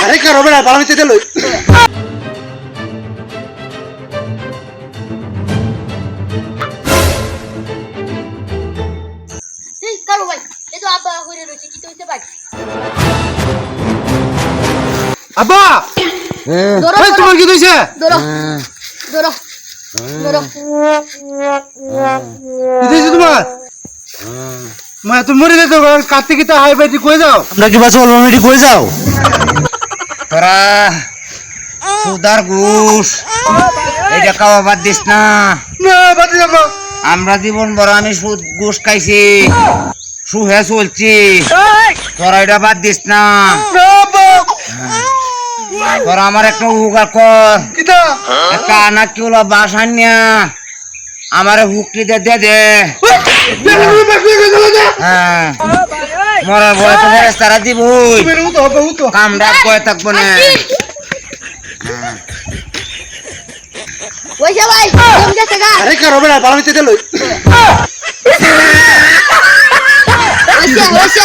আরে কার হবে না পালামিতে দিল এই কারো ভাই এ তো আব্বা হইরে রইছে কি তো হইতে পারে আব্বা ধরো এই তোমার কি হইছে ধরো ধরো ধরো কি হইছে তোমার মা তুমি মরে যেতে কাটতে কিতে হাই বাইতে কই যাও আমরা কি বাস অলরেডি কই যাও তোরা সুদার ঘুষ এইটা খাওয়া বাদ দিস না। না বাদ যাবো আমরা জীবন বড় আমি সুদ ঘুষ খাইছি সুহে চলছি তোরা এটা বাদ দিস না। না আব্বা তোরা আমার একটা উপকার কর কিটা একটা আনা কি হলো বাস আনিয়া আমারে হুকটি দে দে হ্যাঁ মরার বয় তো তারা দিবই কামড়া বয়ে থাকবো না। ওইসা ভাই কম গেছে গা আরে কার হবে না পালামিতে দিল ওইসা ওইসা